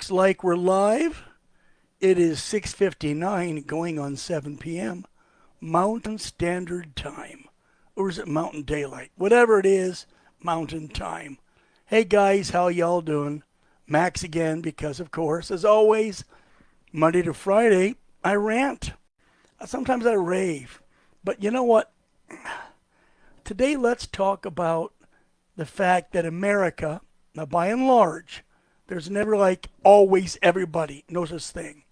Looks like we're live. It is 6:59 going on 7 p.m. Mountain Standard Time. Or is it Mountain Daylight? Whatever it is, Mountain Time. Hey guys, how y'all doing? Max again because, of course, as always, Monday to Friday, I rant. Sometimes I rave. But you know what? Today let's talk about the fact that America, now by and large, there's never like always everybody knows this thing.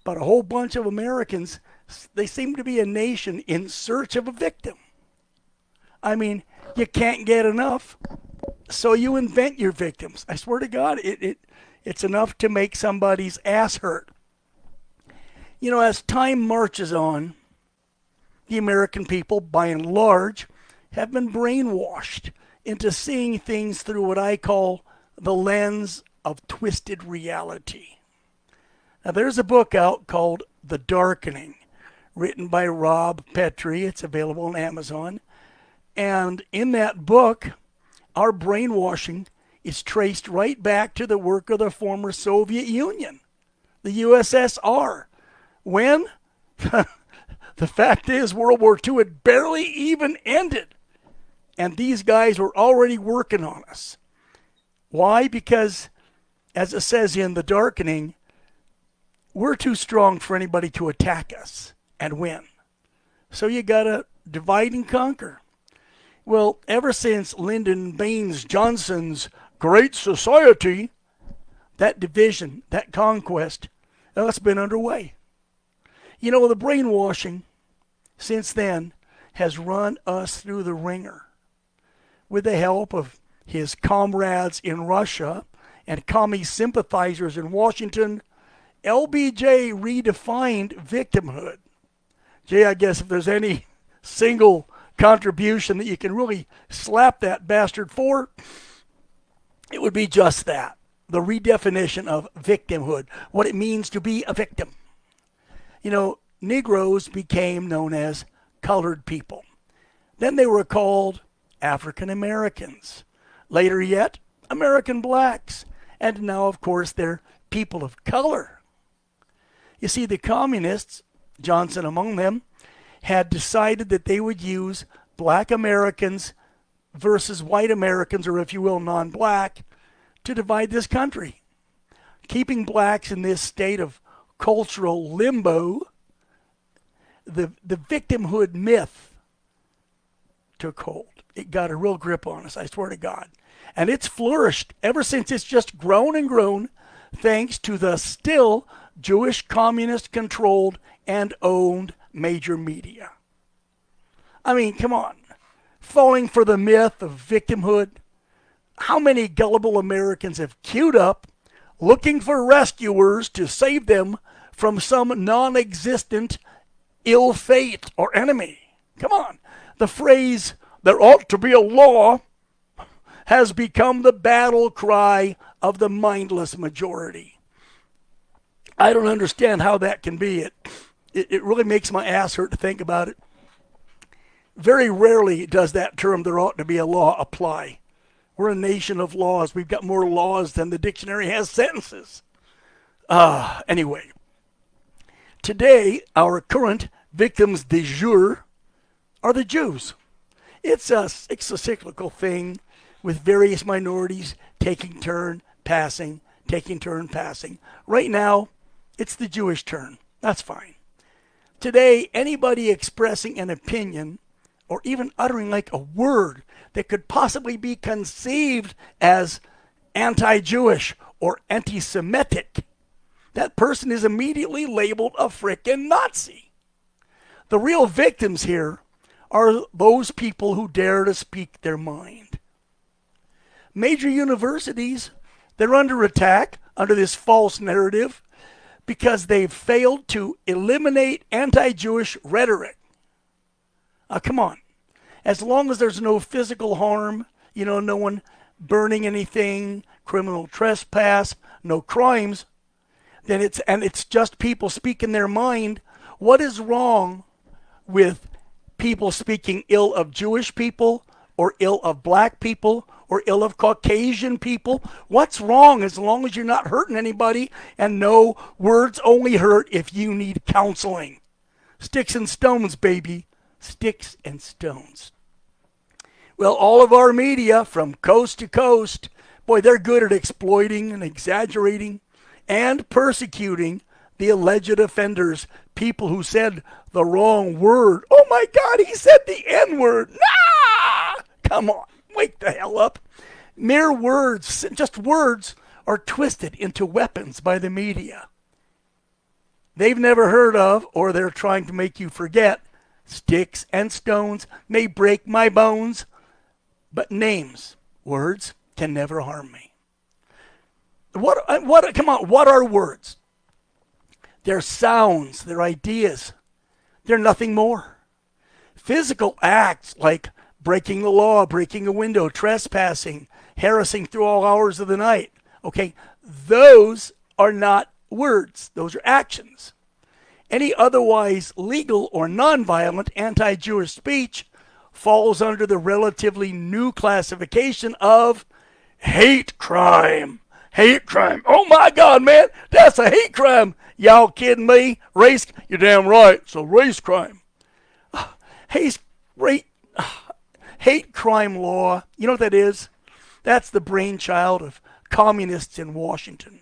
But a whole bunch of Americans, they seem to be a nation in search of a victim. I mean, you can't get enough, so you invent your victims. I swear to God, it's enough to make somebody's ass hurt. You know, as time marches on, the American people, by and large, have been brainwashed into seeing things through what I call the lens of twisted reality. Now, there's a book out called The Darkening, written by Petri. It's available on Amazon. And in that book, our brainwashing is traced right back to the work of the former Soviet Union, the USSR. When? The fact is, World War II had barely even ended. And these guys were already working on us. Why? Because, as it says in The Darkening, we're too strong for anybody to attack us and win. So you gotta divide and conquer. Well, ever since Lyndon Baines Johnson's Great Society, that division, that conquest, that's been underway. You know, the brainwashing since then has run us through the ringer. With the help of his comrades in Russia and commie sympathizers in Washington, LBJ redefined victimhood. Gee, I guess if there's any single contribution that you can really slap that bastard for, it would be just that. The redefinition of victimhood, what it means to be a victim. You know, Negroes became known as colored people. Then they were called African Americans. Later yet, American blacks. And now, of course, they're people of color. You see, the communists, Johnson among them, had decided that they would use black Americans versus white Americans, or if you will, non-black, to divide this country, keeping blacks in this state of cultural limbo. The victimhood myth took hold. It got a real grip on us, I swear to God. And it's flourished ever since. It's just grown and grown thanks to the still Jewish communist-controlled and owned major media. I mean, come on. Falling for the myth of victimhood, how many gullible Americans have queued up looking for rescuers to save them from some non-existent ill fate or enemy? Come on. The phrase, "there ought to be a law," has become the battle cry of the mindless majority. I don't understand how that can be. It really makes my ass hurt to think about it. Very rarely does that term, "there ought to be a law," apply. We're a nation of laws. We've got more laws than the dictionary has sentences. Anyway, today our current victims du jour are the Jews. It's a cyclical thing with various minorities taking turn passing. Right now, it's the Jewish turn. That's fine. Today, anybody expressing an opinion or even uttering like a word that could possibly be conceived as anti-Jewish or anti-Semitic, that person is immediately labeled a frickin' Nazi. The real victims here are those people who dare to speak their mind. Major universities, they're under attack under this false narrative because they've failed to eliminate anti-Jewish rhetoric. Come on. As long as there's no physical harm, no one burning anything, criminal trespass, no crimes, then it's just people speaking their mind. What is wrong with people speaking ill of Jewish people or ill of black people or ill of Caucasian people. What's wrong as long as you're not hurting anybody? And no, words only hurt if you need counseling. Sticks and stones, baby. Sticks and stones. Well, all of our media from coast to coast, boy, they're good at exploiting and exaggerating and persecuting the alleged offenders, people who said the wrong word. Oh my God, he said the N-word. Nah! Come on, wake the hell up. Mere words, just words, are twisted into weapons by the media. They've never heard of, or they're trying to make you forget, sticks and stones may break my bones, but names, words, can never harm me. Come on, what are words? They're sounds, they're ideas. They're nothing more. Physical acts like breaking the law, breaking a window, trespassing, harassing through all hours of the night. Okay, those are not words. Those are actions. Any otherwise legal or nonviolent anti-Jewish speech falls under the relatively new classification of hate crime. Hate crime. Oh my God, man, that's a hate crime. Y'all kidding me? Race? You're damn right. So race crime. Hate crime law. You know what that is? That's the brainchild of communists in Washington.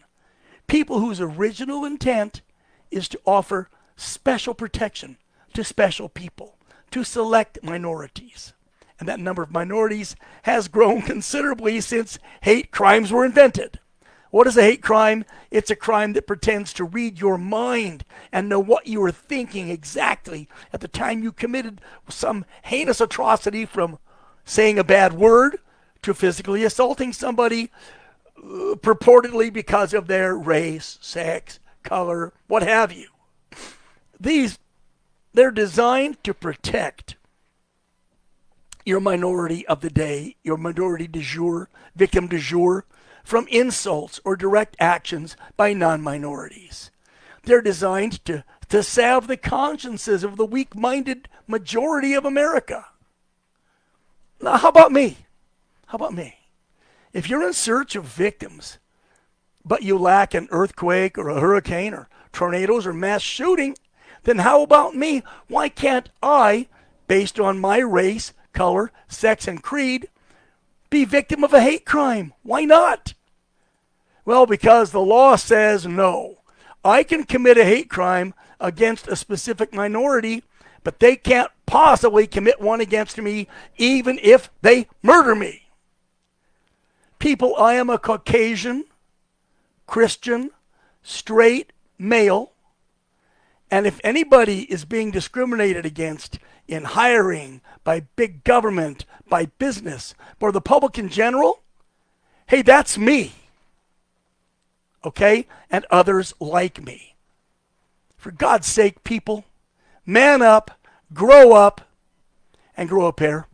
People whose original intent is to offer special protection to special people, to select minorities. And that number of minorities has grown considerably since hate crimes were invented. What is a hate crime? It's a crime that pretends to read your mind and know what you were thinking exactly at the time you committed some heinous atrocity, from saying a bad word to physically assaulting somebody purportedly because of their race, sex, color, what have you. They're designed to protect your minority of the day, your minority du jour, victim du jour, from insults or direct actions by non-minorities. They're designed to salve the consciences of the weak-minded majority of America. Now, how about me? If you're in search of victims, but you lack an earthquake or a hurricane or tornadoes or mass shooting, then how about me? Why can't I, based on my race, color, sex, and creed, be victim of a hate crime? Why not? Well, because the law says no. I can commit a hate crime against a specific minority, but they can't possibly commit one against me even if they murder me. People, I am a Caucasian, Christian, straight, male, and if anybody is being discriminated against in hiring, by big government, by business, or the public in general, hey, that's me. Okay? And others like me. For God's sake, people, man up, and grow a pair.